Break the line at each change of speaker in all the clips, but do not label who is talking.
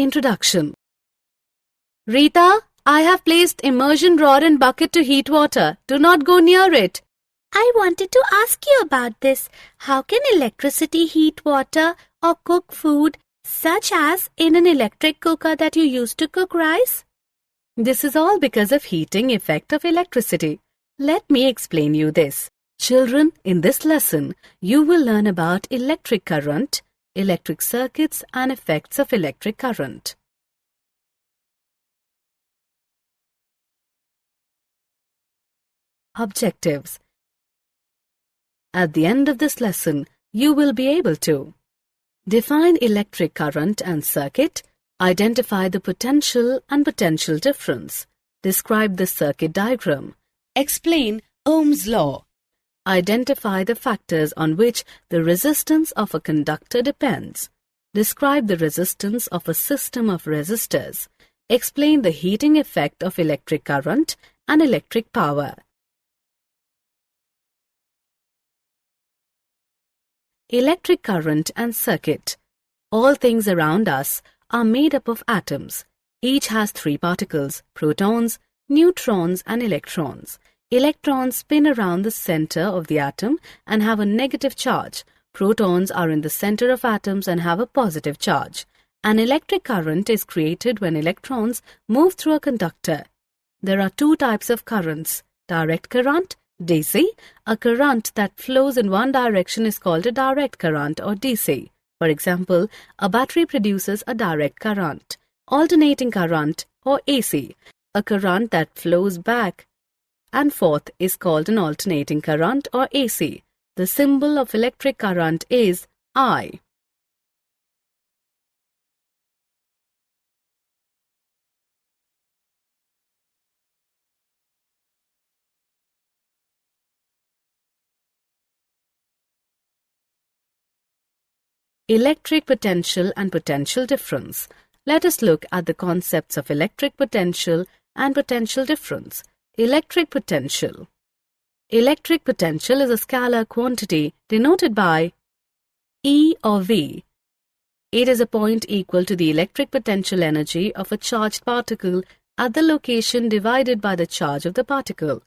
Introduction. Rita, I have placed immersion rod and bucket to heat water. Do not go near it.
I wanted to ask you about this. How can electricity heat water or cook food, such as in an electric cooker that you use to cook rice?
This is all because of heating effect of electricity. Let me explain you this. Children, in this lesson, you will learn about electric current, electric circuits and effects of electric current. Objectives. At the end of this lesson, you will be able to define electric current and circuit, identify the potential and potential difference, describe the circuit diagram, explain Ohm's law, identify the factors on which the resistance of a conductor depends, describe the resistance of a system of resistors, explain the heating effect of electric current and electric power. Electric current and circuit. All things around us are made up of atoms. Each has three particles, protons, neutrons and electrons. Electrons spin around the center of the atom and have a negative charge. Protons are in the center of atoms and have a positive charge. An electric current is created when electrons move through a conductor. There are two types of currents, direct current, DC. A current that flows in one direction is called a direct current or DC. For example, a battery produces a direct current. Alternating current or AC. A current that flows back and forth is called an alternating current or AC. The symbol of electric current is I. Electric potential and potential difference. Let us look at the concepts of electric potential and potential difference. Electric potential. Electric potential is a scalar quantity denoted by E or V. It is a point equal to the electric potential energy of a charged particle at the location divided by the charge of the particle.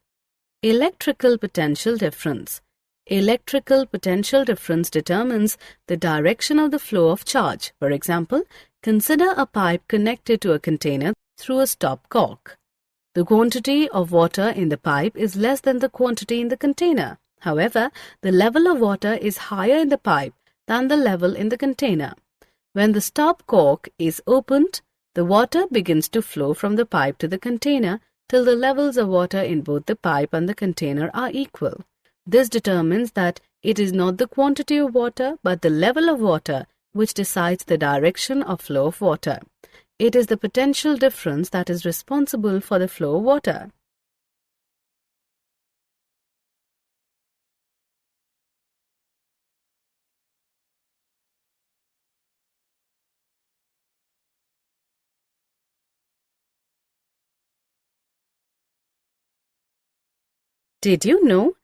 Electrical potential difference. Electrical potential difference determines the direction of the flow of charge. For example, consider a pipe connected to a container through a stop cock. The quantity of water in the pipe is less than the quantity in the container. However, the level of water is higher in the pipe than the level in the container. When the stop cork is opened, the water begins to flow from the pipe to the container till the levels of water in both the pipe and the container are equal. This determines that it is not the quantity of water but the level of water which decides the direction of flow of water. It is the potential difference that is responsible for the flow of water. Did you know?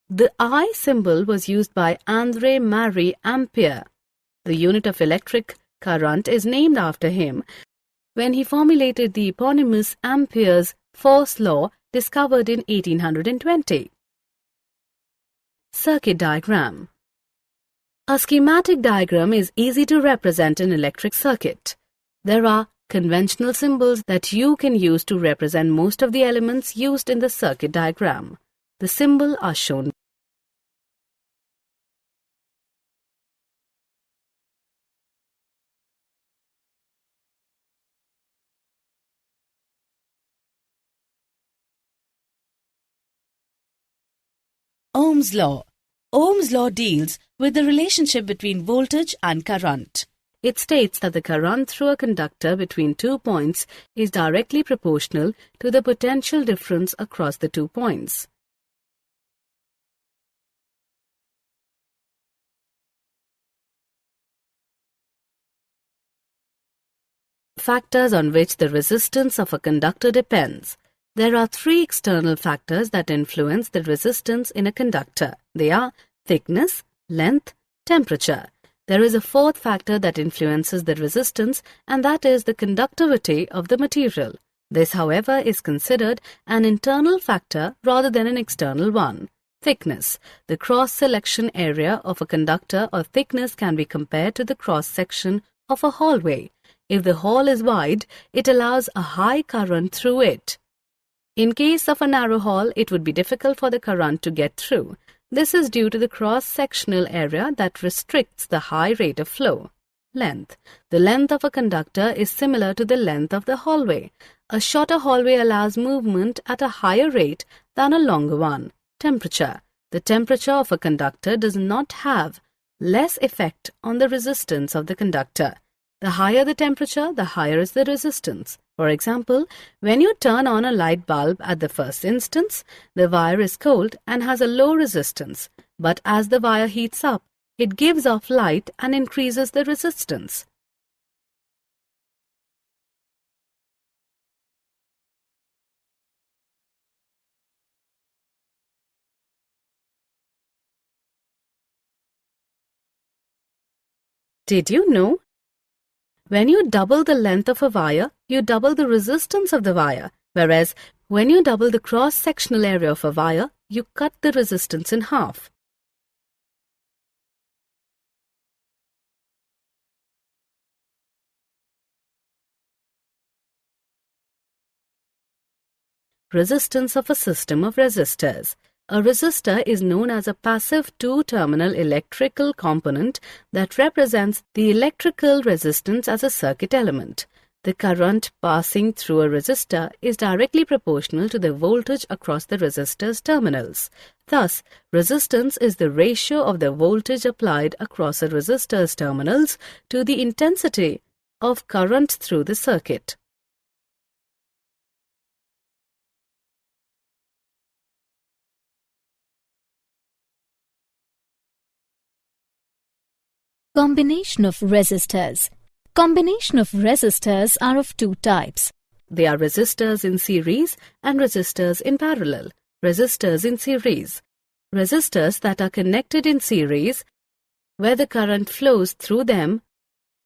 The I symbol was used by André Marie Ampère. The unit of electric current is named after him when he formulated the eponymous Ampère's force law discovered in 1820. Circuit diagram. A schematic diagram is easy to represent an electric circuit. There are conventional symbols that you can use to represent most of the elements used in the circuit diagram. The symbols are shown. Ohm's law. Ohm's law deals with the relationship between voltage and current. It states that the current through a conductor between 2 points is directly proportional to the potential difference across the 2 points. Factors on which the resistance of a conductor depends. There are three external factors that influence the resistance in a conductor. They are thickness, length, temperature. There is a fourth factor that influences the resistance, and that is the conductivity of the material. This, however, is considered an internal factor rather than an external one. Thickness. The cross-section area of a conductor or thickness can be compared to the cross-section of a hallway. If the hall is wide, it allows a high current through it. In case of a narrow hall, it would be difficult for the current to get through. This is due to the cross-sectional area that restricts the high rate of flow. Length. The length of a conductor is similar to the length of the hallway. A shorter hallway allows movement at a higher rate than a longer one. Temperature. The temperature of a conductor does not have less effect on the resistance of the conductor. The higher the temperature, the higher is the resistance. For example, when you turn on a light bulb at the first instance, the wire is cold and has a low resistance. But as the wire heats up, it gives off light and increases the resistance. Did you know? When you double the length of a wire, you double the resistance of the wire, whereas when you double the cross-sectional area of a wire, you cut the resistance in half. Resistance of a system of resistors. A resistor is known as a passive two-terminal electrical component that represents the electrical resistance as a circuit element. The current passing through a resistor is directly proportional to the voltage across the resistor's terminals. Thus, resistance is the ratio of the voltage applied across a resistor's terminals to the intensity of current through the circuit.
Combination of resistors. Combination of resistors are of two types.
They are resistors in series and resistors in parallel. Resistors in series. Resistors that are connected in series, where the current flows through them,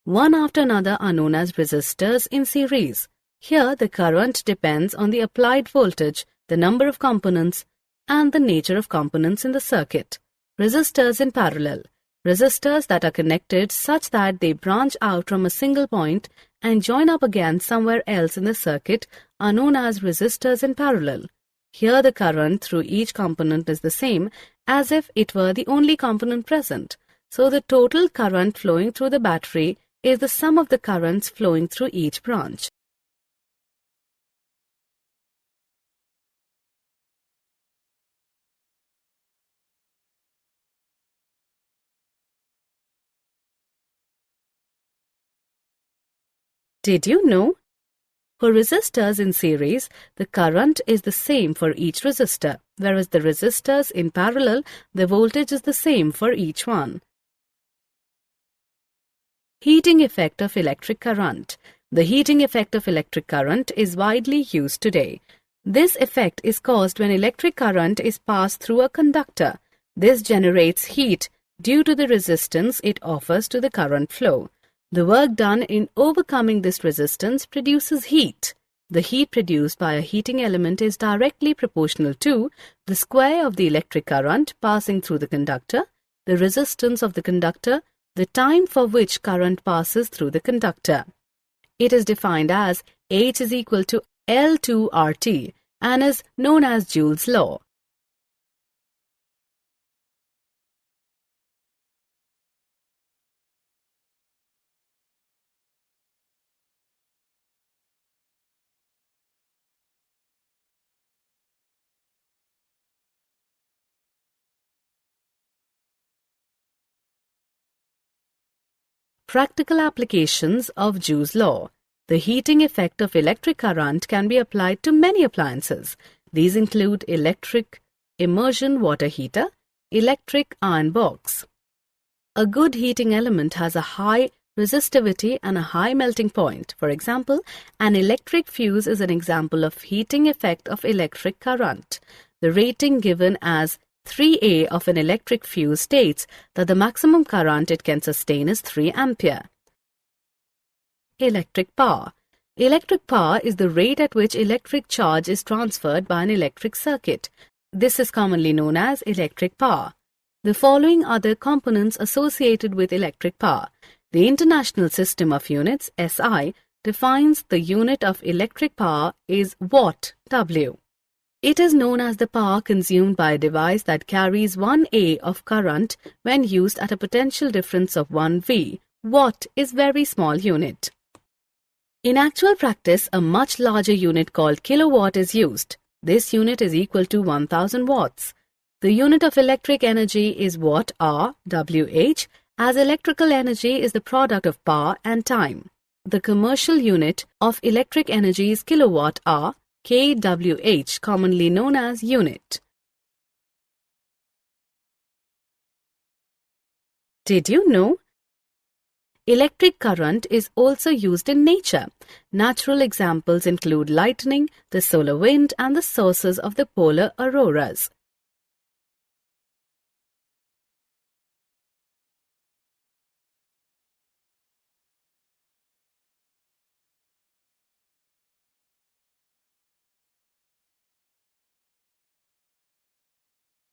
one after another, are known as resistors in series. Here, the current depends on the applied voltage, the number of components, and the nature of components in the circuit. Resistors in parallel. Resistors that are connected such that they branch out from a single point and join up again somewhere else in the circuit are known as resistors in parallel. Here the current through each component is the same as if it were the only component present. So the total current flowing through the battery is the sum of the currents flowing through each branch. Did you know? For resistors in series, the current is the same for each resistor, whereas the resistors in parallel, the voltage is the same for each one. Heating effect of electric current. The heating effect of electric current is widely used today. This effect is caused when electric current is passed through a conductor. This generates heat due to the resistance it offers to the current flow. The work done in overcoming this resistance produces heat. The heat produced by a heating element is directly proportional to the square of the electric current passing through the conductor, the resistance of the conductor, the time for which current passes through the conductor. It is defined as H is equal to L2RT and is known as Joule's law. Practical applications of Joule's law. The heating effect of electric current can be applied to many appliances. These include electric immersion water heater, electric iron box. A good heating element has a high resistivity and a high melting point. For example, an electric fuse is an example of heating effect of electric current. The rating given as 3A of an electric fuse states that the maximum current it can sustain is 3 ampere. Electric power. Electric power is the rate at which electric charge is transferred by an electric circuit. This is commonly known as electric power. The following are the components associated with electric power. The International System of Units, SI, defines the unit of electric power is watt, W. It is known as the power consumed by a device that carries 1 A of current when used at a potential difference of 1 V. Watt is very small unit. In actual practice, a much larger unit called kilowatt is used. This unit is equal to 1000 watts. The unit of electric energy is watt-hour, WH, as electrical energy is the product of power and time. The commercial unit of electric energy is kilowatt-hour, kWh, commonly known as unit. Did you know? Electric current is also used in nature. Natural examples include lightning, the solar wind, and the sources of the polar auroras.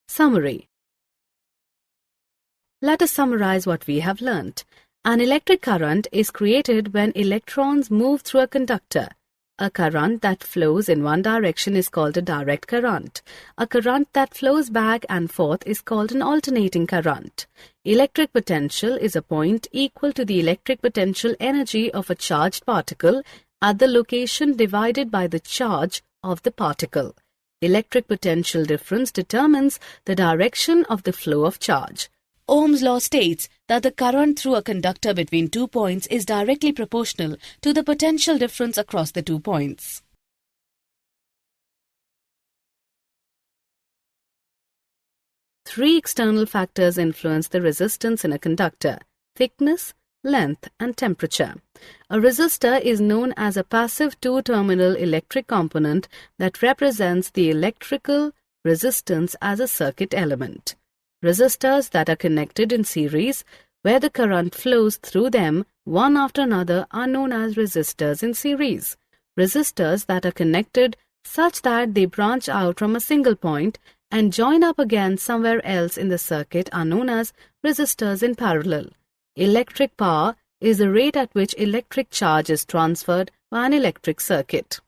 Summary. Let us summarize what we have learnt. An electric current is created when electrons move through a conductor. A current that flows in one direction is called a direct current. A current that flows back and forth is called an alternating current. Electric potential is a point equal to the electric potential energy of a charged particle at the location divided by the charge of the particle. Electric potential difference determines the direction of the flow of charge. Ohm's law states that the current through a conductor between 2 points is directly proportional to the potential difference across the 2 points. Three external factors influence the resistance in a conductor: thickness, length, and temperature. A resistor is known as a passive two-terminal electric component that represents the electrical resistance as a circuit element. Resistors that are connected in series, where the current flows through them one after another, are known as resistors in series. Resistors that are connected such that they branch out from a single point and join up again somewhere else in the circuit are known as resistors in parallel. Electric power is the rate at which electric charge is transferred by an electric circuit.